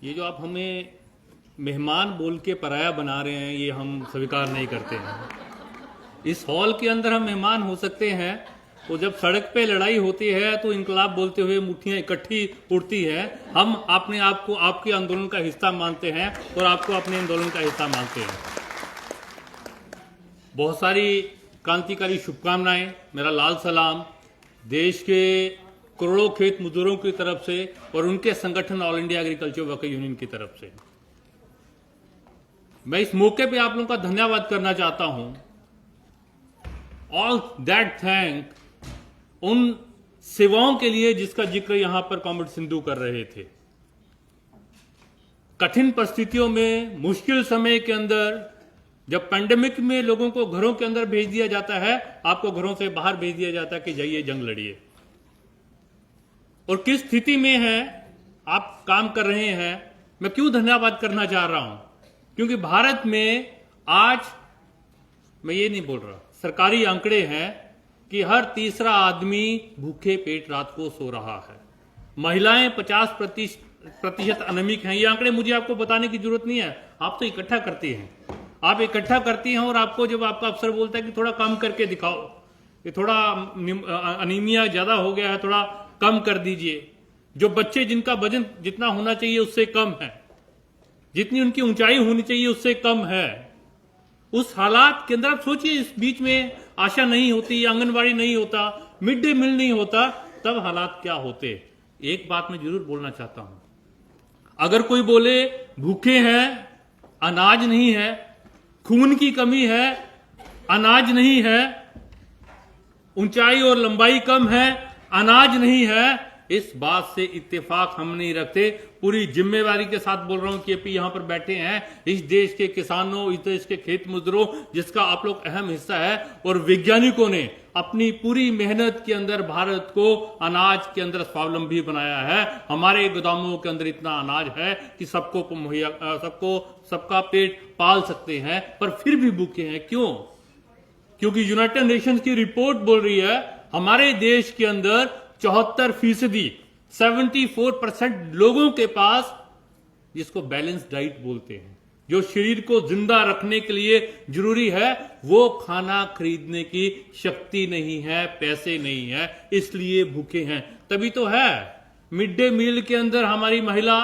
ये जो आप हमें मेहमान बोल के पराया बना रहे हैं, ये हम स्वीकार नहीं करते हैं। इस हॉल के अंदर हम मेहमान हो सकते हैं, तो जब सड़क पे लड़ाई होती है तो इनकलाब बोलते हुए मुट्ठियां इकट्ठी उड़ती है। हम अपने आप को आपके आंदोलन का हिस्सा मानते हैं और आपको अपने आंदोलन का हिस्सा मानते हैं। बहुत सारी क्रांतिकारी शुभकामनाएं, मेरा लाल सलाम देश के करोड़ों खेत मजदूरों की तरफ से और उनके संगठन all India agriculture worker union की तरफ से। मैं इस मौके पे आप लोगों का धन्यवाद करना चाहता हूं। ऑल दैट थैंक उन सेवाओं के लिए जिसका जिक्र यहां पर कॉमरेड सिंधु कर रहे थे। कठिन परिस्थितियों में, मुश्किल समय के अंदर, जब पैंडेमिक में लोगों को घरों के अंदर भेज दिया जाता है, आपको घरों से बाहर भेज दिया जाता है कि जाइए जंग लड़िए। और किस स्थिति में है आप काम कर रहे हैं, मैं क्यों धन्यवाद करना चाह रहा हूं? क्योंकि भारत में आज, मैं ये नहीं बोल रहा, सरकारी आंकड़े हैं कि हर तीसरा आदमी भूखे पेट रात को सो रहा है। महिलाएं 50% अनमिक हैं। ये आंकड़े मुझे आपको बताने की जरूरत नहीं है, आप तो इकट्ठा करती हैं। आप इकट्ठा करती हैं और आपको जब आपका अफसर बोलता है कि थोड़ा कम करके दिखाओ, ये थोड़ा अनीमिया ज्यादा हो गया है, थोड़ा कम कर दीजिए। जो बच्चे जिनका वजन जितना होना चाहिए उससे कम है, जितनी उनकी ऊंचाई होनी चाहिए उससे कम है, उस हालात के अंदर आप सोचिए, इस बीच में आशा नहीं होती, आंगनबाड़ी नहीं होता, मिड डे मील नहीं होता, तब हालात क्या होते। एक बात मैं जरूर बोलना चाहता हूं, अगर कोई बोले भूखे हैं, अनाज नहीं है, खून की कमी है, अनाज नहीं है, ऊंचाई और लंबाई कम है, अनाज नहीं है, इस बात से इत्तेफाक हम नहीं रखते। पूरी जिम्मेवारी के साथ बोल रहा हूं कि यहां पर बैठे हैं इस देश के किसानों, इस देश के खेत मजदूरों, जिसका आप लोग अहम हिस्सा है, और वैज्ञानिकों ने अपनी पूरी मेहनत के अंदर भारत को अनाज के अंदर स्वावलंबी बनाया है। हमारे गोदामों के अंदर इतना अनाज है कि सबको मुहैया, सबका पेट पाल सकते हैं, पर फिर भी भूखे हैं। क्यों? क्योंकि यूनाइटेड नेशंस की रिपोर्ट बोल रही है हमारे देश के अंदर 74%, 74% लोगों के पास, जिसको बैलेंस डाइट बोलते हैं, जो शरीर को जिंदा रखने के लिए जरूरी है, वो खाना खरीदने की शक्ति नहीं है, पैसे नहीं है, इसलिए भूखे हैं। तभी तो है मिड डे मील के अंदर हमारी महिला,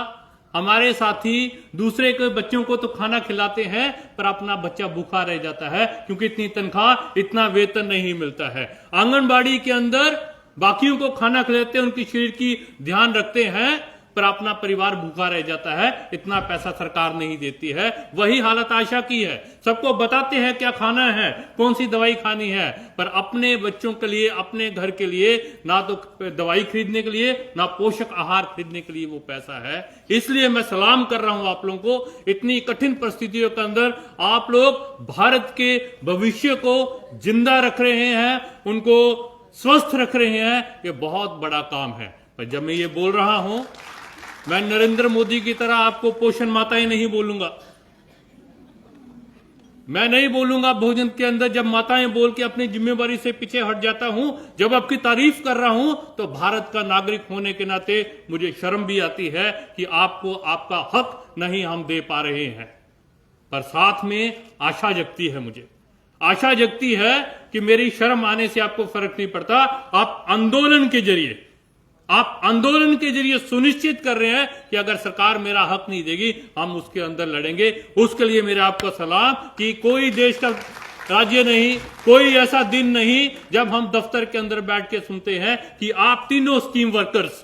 हमारे साथी दूसरे के बच्चों को तो खाना खिलाते हैं, पर अपना बच्चा भूखा रह जाता है, क्योंकि इतनी तनख्वाह, इतना वेतन नहीं मिलता है। आंगनबाड़ी के अंदर बाकियों को खाना खिलाते हैं, उनकी शरीर की ध्यान रखते हैं, पर अपना परिवार भूखा रह जाता है, इतना पैसा सरकार नहीं देती है। वही हालत आशा की है। सबको बताते हैं क्या खाना है, कौन सी दवाई खानी है, पर अपने बच्चों के लिए, अपने घर के लिए ना तो दवाई खरीदने के लिए, ना पोषक आहार खरीदने के लिए वो पैसा है। इसलिए मैं सलाम कर रहा हूं आप लोगों को। इतनी कठिन परिस्थितियों के अंदर आप लोग भारत के भविष्य को जिंदा रख रहे हैं, उनको स्वस्थ रख रहे हैं, ये बहुत बड़ा काम है। पर जब मैं ये बोल रहा हूं, मैं नरेंद्र मोदी की तरह आपको पोषण माताएं नहीं बोलूंगा। मैं नहीं बोलूंगा भोजन के अंदर, जब माताएं बोल के अपनी जिम्मेवारी से पीछे हट जाता हूं। जब आपकी तारीफ कर रहा हूं तो भारत का नागरिक होने के नाते मुझे शर्म भी आती है कि आपको आपका हक नहीं हम दे पा रहे हैं। पर साथ में आशा जगती है, मुझे आशा जगती है कि मेरी शर्म आने से आपको फर्क नहीं पड़ता। आप आंदोलन के जरिए सुनिश्चित कर रहे हैं कि अगर सरकार मेरा हक नहीं देगी, हम उसके अंदर लड़ेंगे। उसके लिए मेरा आपको सलाम कि कोई देश का राज्य नहीं, कोई ऐसा दिन नहीं जब हम दफ्तर के अंदर बैठ के सुनते हैं कि आप तीनों स्कीम वर्कर्स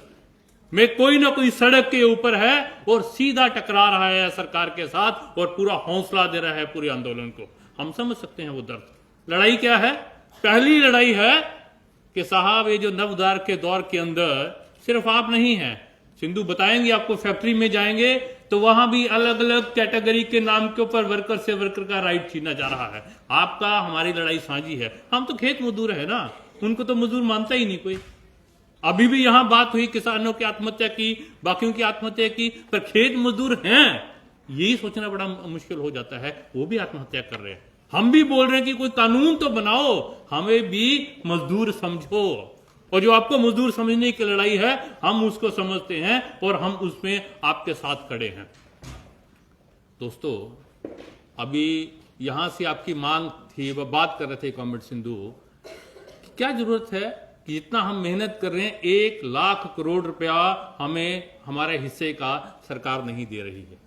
में कोई ना कोई सड़क के ऊपर है और सीधा टकरा रहा है सरकार के साथ और पूरा हौसला दे रहा है पूरे आंदोलन को। हम समझ सकते हैं वो दर्द। लड़ाई क्या है? पहली लड़ाई है कि साहब ये जो नवदार के दौर के अंदर सिर्फ आप नहीं हैं, सिंधु बताएंगे आपको, फैक्ट्री में जाएंगे तो वहां भी अलग अलग कैटेगरी के नाम के ऊपर वर्कर से वर्कर का राइट छीना जा रहा है। आपका हमारी लड़ाई साझी है। हम तो खेत मजदूर है ना, उनको तो मजदूर मानता ही नहीं कोई। अभी भी यहां बात हुई किसानों की आत्महत्या की, बाकियों की आत्महत्या की, पर खेत मजदूर हैं यही सोचना बड़ा मुश्किल हो जाता है। वो भी आत्महत्या कर रहे हैं। हम भी बोल रहे हैं कि कोई कानून तो बनाओ, हमें भी मजदूर समझो। और जो आपको मजदूर समझने की लड़ाई है, हम उसको समझते हैं और हम उसमें आपके साथ खड़े हैं। दोस्तों, अभी यहां से आपकी मांग थी, वह बात कर रहे थे कॉमरेड सिंधु, क्या जरूरत है कि जितना हम मेहनत कर रहे हैं 1 लाख करोड़ रुपया हमें हमारे हिस्से का सरकार नहीं दे रही है।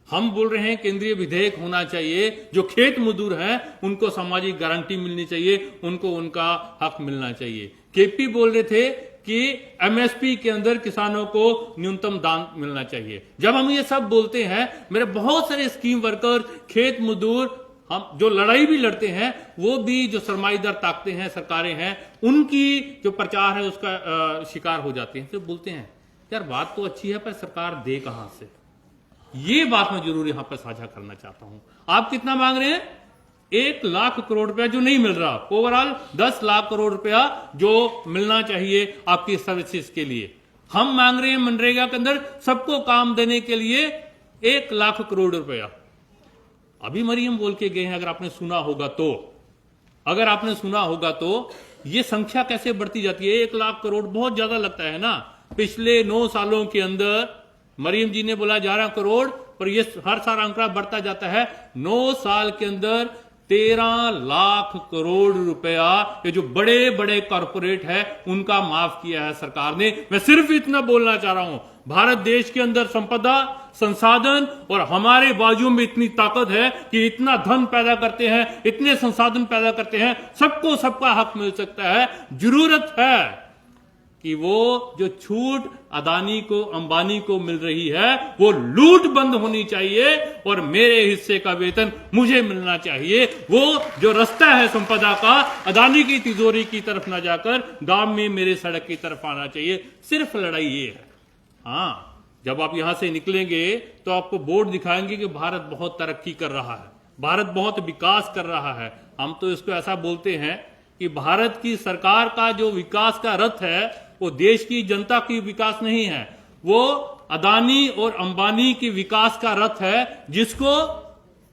हम बोल रहे हैं केंद्रीय विधेयक होना चाहिए, जो खेत मजदूर हैं उनको सामाजिक गारंटी मिलनी चाहिए, उनको उनका हक मिलना चाहिए। केपी बोल रहे थे कि एमएसपी के अंदर किसानों को न्यूनतम दाम मिलना चाहिए। जब हम ये सब बोलते हैं, मेरे बहुत सारे स्कीम वर्कर, खेत मजदूर, हम जो लड़ाई भी लड़ते हैं, वो भी जो सरमाईदार ताकतें हैं, सरकारें हैं, उनकी जो प्रचार है उसका शिकार हो जाते हैं। तो बोलते हैं यार बात तो अच्छी है पर सरकार दे कहां से। ये बात मैं जरूर यहां पर साझा करना चाहता हूं। आप कितना मांग रहे हैं? 1 लाख करोड़ रुपया जो नहीं मिल रहा, ओवरऑल 10 लाख करोड़ रुपया जो मिलना चाहिए आपकी सर्विसेज के लिए। हम मांग रहे हैं मनरेगा के अंदर सबको काम देने के लिए 1 लाख करोड़ रुपया। अभी मरियम बोल के गए हैं, अगर आपने सुना होगा तो ये संख्या कैसे बढ़ती जाती है। 1 लाख करोड़ बहुत ज्यादा लगता है ना। पिछले 9 सालों के अंदर मरियम जी ने बोला 11 करोड़, पर ये हर साल आंकड़ा बढ़ता जाता है। 9 साल के अंदर 13 लाख करोड़ रुपया ये जो बड़े बड़े कॉरपोरेट है उनका माफ किया है सरकार ने। मैं सिर्फ इतना बोलना चाह रहा हूं, भारत देश के अंदर संपदा, संसाधन और हमारे बाजुओं में इतनी ताकत है कि इतना धन पैदा करते हैं, इतने संसाधन पैदा करते हैं, सबको सबका हक मिल सकता है। जरूरत है कि वो जो छूट अदानी को, अंबानी को मिल रही है, वो लूट बंद होनी चाहिए और मेरे हिस्से का वेतन मुझे मिलना चाहिए। वो जो रास्ता है संपदा का, अदानी की तिजोरी की तरफ ना जाकर गांव में मेरे सड़क की तरफ आना चाहिए। सिर्फ लड़ाई ये है। हाँ, जब आप यहां से निकलेंगे तो आपको बोर्ड दिखाएंगे कि भारत बहुत तरक्की कर रहा है, भारत बहुत विकास कर रहा है। हम तो इसको ऐसा बोलते हैं कि भारत की सरकार का जो विकास का रथ है वो देश की जनता की विकास नहीं है, वो अदानी और अंबानी की विकास का रथ है जिसको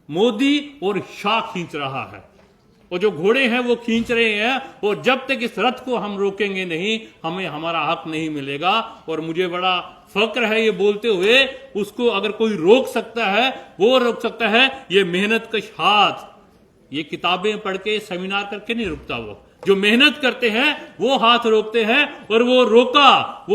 मोदी और शाह खींच रहा है। और जो घोड़े हैं वो खींच रहे हैं, और जब तक इस रथ को हम रोकेंगे नहीं, हमें हमारा हक नहीं मिलेगा। और मुझे बड़ा फक्र है ये बोलते हुए, उसको अगर कोई रोक सकता है वो रोक सकता है ये मेहनत कश हाथ। ये किताबें पढ़ के, सेमिनार करके नहीं रुकता। वो जो मेहनत करते हैं वो हाथ रोकते हैं। और वो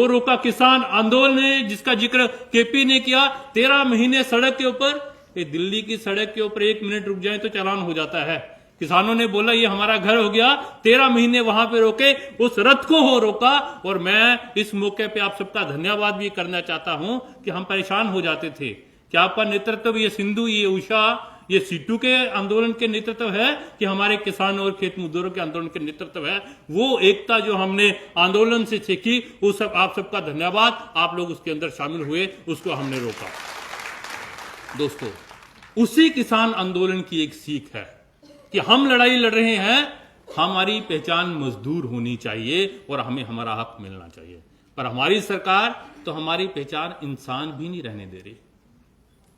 रोका किसान आंदोलन ने, जिसका जिक्र केपी ने किया। 13 महीने सड़क के ऊपर, ये दिल्ली की सड़क के ऊपर 1 मिनट रुक जाए तो चालान हो जाता है। किसानों ने बोला ये हमारा घर हो गया, 13 महीने वहां पे रोके, उस रथ को हो रोका। और मैं इस मौके पे आप सबका धन्यवाद भी करना चाहता हूं कि हम परेशान हो जाते थे कि आपका नेतृत्व, ये सिंधु, ये उषा, ये सीटू के आंदोलन के नेतृत्व है कि हमारे किसानों और खेत मजदूरों के आंदोलन के नेतृत्व है। वो एकता जो हमने आंदोलन से सीखी, उस सब आप सबका धन्यवाद। आप लोग उसके अंदर शामिल हुए, उसको हमने रोका। दोस्तों, उसी किसान आंदोलन की एक सीख है कि हम लड़ाई लड़ रहे हैं, हमारी पहचान मजदूर होनी चाहिए और हमें हमारा हक मिलना चाहिए। पर हमारी सरकार तो हमारी पहचान इंसान भी नहीं रहने दे रही,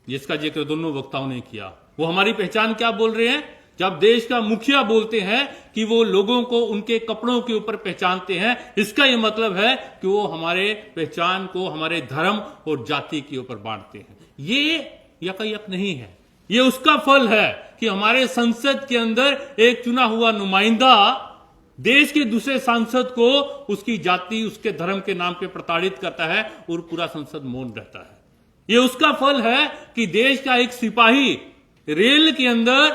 जिसका जिक्र दोनों वक्ताओं ने किया। वो हमारी पहचान क्या बोल रहे हैं? जब देश का मुखिया बोलते हैं कि वो लोगों को उनके कपड़ों के ऊपर पहचानते हैं, इसका ये मतलब है कि वो हमारे पहचान को हमारे धर्म और जाति के ऊपर बांटते हैं। ये यक नहीं है, ये उसका फल है कि हमारे संसद के अंदर एक चुना हुआ नुमाइंदा देश के दूसरे सांसद को उसकी जाति, उसके धर्म के नाम पे प्रताड़ित करता है और पूरा संसद मौन रहता है। ये उसका फल है कि देश का एक सिपाही रेल के अंदर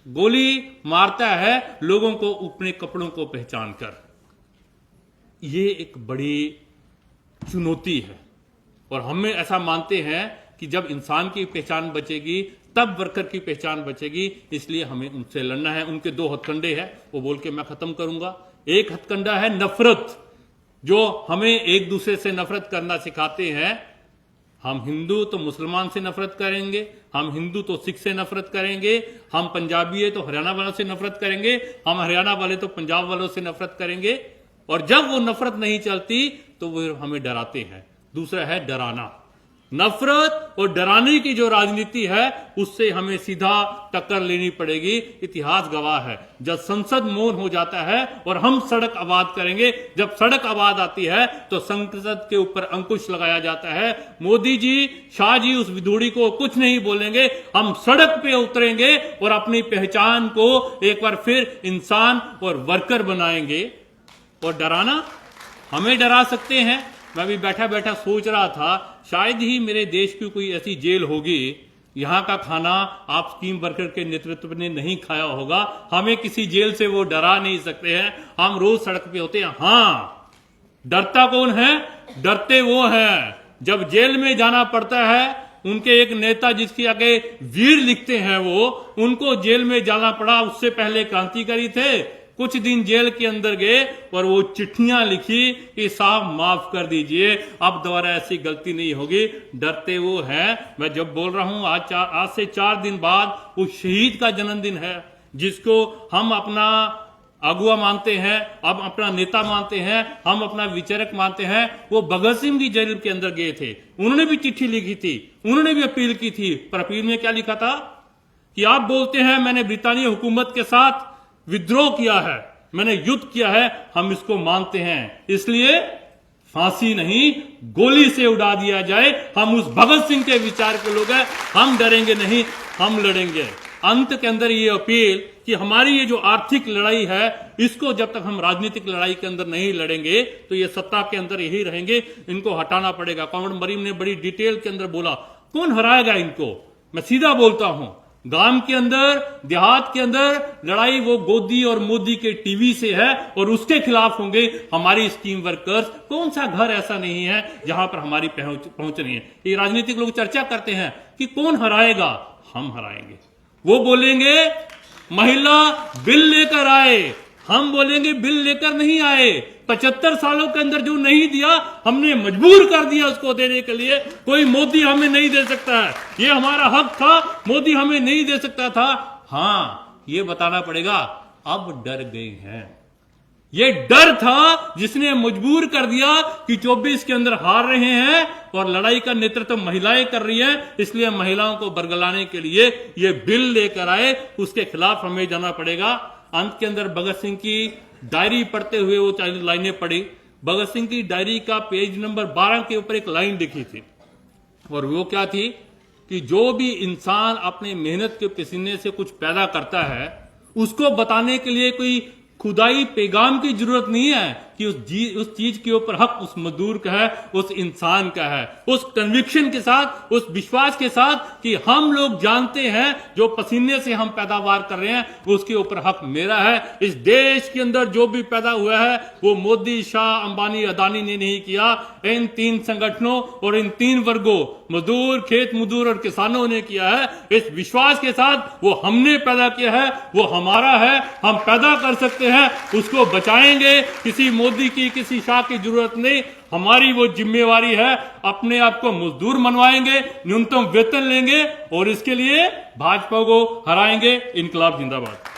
गोली मारता है लोगों को अपने कपड़ों को पहचान कर। ये एक बड़ी चुनौती है और हम ऐसा मानते हैं कि जब इंसान की पहचान बचेगी तब वर्कर की पहचान बचेगी। इसलिए हमें उनसे लड़ना है। उनके 2 हथकंडे हैं, वो बोल के मैं खत्म करूंगा। एक हथकंडा है नफरत, जो हमें एक दूसरे से नफरत करना सिखाते हैं। हम हिंदू तो मुसलमान से नफरत करेंगे, हम हिंदू तो सिख से नफरत करेंगे, हम पंजाबी है तो हरियाणा वालों से नफरत करेंगे, हम हरियाणा वाले तो पंजाब वालों से नफरत करेंगे। और जब वो नफरत नहीं चलती तो वो हमें डराते हैं। दूसरा है डराना। नफरत और डराने की जो राजनीति है उससे हमें सीधा टक्कर लेनी पड़ेगी। इतिहास गवाह है, जब संसद मौन हो जाता है और हम सड़क आबाद करेंगे, जब सड़क आबाद आती है तो संसद के ऊपर अंकुश लगाया जाता है। मोदी जी, शाह जी उस विधूड़ी को कुछ नहीं बोलेंगे, हम सड़क पे उतरेंगे और अपनी पहचान को एक बार फिर इंसान और वर्कर बनाएंगे। और डराना, हमें डरा सकते हैं। मैं भी बैठा बैठा सोच रहा था, शायद ही मेरे देश की कोई ऐसी जेल होगी, यहां का खाना आप स्कीम वर्कर के नेतृत्व ने नहीं खाया होगा। हमें किसी जेल से वो डरा नहीं सकते हैं, हम रोज सड़क पे होते हैं। हां, डरता कौन है? डरते वो हैं जब जेल में जाना पड़ता है। उनके एक नेता जिसके आगे वीर लिखते हैं, वो उनको जेल में जाना पड़ा। उससे पहले क्रांतिकारी थे, कुछ दिन जेल के अंदर गए और वो चिट्ठियां लिखी कि साहब माफ कर दीजिए, अब दोबारा ऐसी गलती नहीं होगी। डरते वो हैं। मैं जब बोल रहा हूं, आज से 4 दिन बाद उस शहीद का जन्मदिन है जिसको हम अपना अगुआ मानते हैं, अब अपना नेता मानते हैं, हम अपना विचारक मानते हैं। वो भगत सिंह की जेल के अंदर गए थे, उन्होंने भी चिट्ठी लिखी थी, उन्होंने भी अपील की थी। पर अपील में क्या लिखा था कि आप बोलते हैं मैंने ब्रितानी हुकूमत के साथ विद्रोह किया है, मैंने युद्ध किया है, हम इसको मानते हैं, इसलिए फांसी नहीं गोली से उड़ा दिया जाए। हम उस भगत सिंह के विचार के लोग हैं, हम डरेंगे नहीं, हम लड़ेंगे। अंत के अंदर ये अपील कि हमारी ये जो आर्थिक लड़ाई है, इसको जब तक हम राजनीतिक लड़ाई के अंदर नहीं लड़ेंगे तो ये सत्ता के अंदर यही रहेंगे, इनको हटाना पड़ेगा। कॉमरेड मरीम ने बड़ी डिटेल के अंदर बोला, कौन हराएगा इनको? मैं सीधा बोलता हूं, गांव के अंदर, देहात के अंदर लड़ाई वो गोदी और मोदी के टीवी से है और उसके खिलाफ होंगे हमारी स्कीम वर्कर्स। कौन सा घर ऐसा नहीं है जहां पर हमारी पहुंच नहीं है? ये राजनीतिक लोग चर्चा करते हैं कि कौन हराएगा, हम हराएंगे। वो बोलेंगे महिला बिल लेकर आए, हम बोलेंगे बिल लेकर नहीं आए। 75 सालों के अंदर जो नहीं दिया, हमने मजबूर कर दिया उसको देने के लिए। कोई मोदी हमें नहीं दे सकता है, ये हमारा हक था, मोदी हमें नहीं दे सकता था। हां, ये बताना पड़ेगा, अब डर गए हैं। ये डर था जिसने मजबूर कर दिया कि 24 के अंदर हार रहे हैं और लड़ाई का नेतृत्व महिलाएं कर रही हैं, इसलिए महिलाओं को बरगलाने के लिए ये बिल लेकर आए, उसके खिलाफ हमें जाना पड़ेगा। अंत के अंदर भगत सिंह की डायरी पढ़ते हुए वो लाइनें पढ़ी। भगत सिंह की डायरी का पेज नंबर 12 के ऊपर एक लाइन लिखी थी और वो क्या थी कि जो भी इंसान अपने मेहनत के पसीने से कुछ पैदा करता है, उसको बताने के लिए कोई खुदाई पैगाम की जरूरत नहीं है कि उस चीज के ऊपर हक उस मजदूर का है, उस इंसान का है। उस कन्विक्शन के साथ, उस विश्वास के साथ कि हम लोग जानते हैं जो पसीने से हम पैदावार कर रहे हैं उसके ऊपर हक मेरा है। इस देश के अंदर जो भी पैदा हुआ है वो मोदी, शाह, अंबानी, अदानी ने नहीं किया। इन 3 संगठनों और इन 3 वर्गों, मजदूर, खेत मजदूर और किसानों ने किया है। इस विश्वास के साथ वो हमने पैदा किया है, वो हमारा है, हम पैदा कर सकते हैं, उसको बचाएंगे। किसी मोदी की, किसी शाह की जरूरत नहीं, हमारी वो जिम्मेवारी है। अपने आप को मजदूर मनवाएंगे, न्यूनतम वेतन लेंगे और इसके लिए भाजपा को हराएंगे। इनकलाब जिंदाबाद।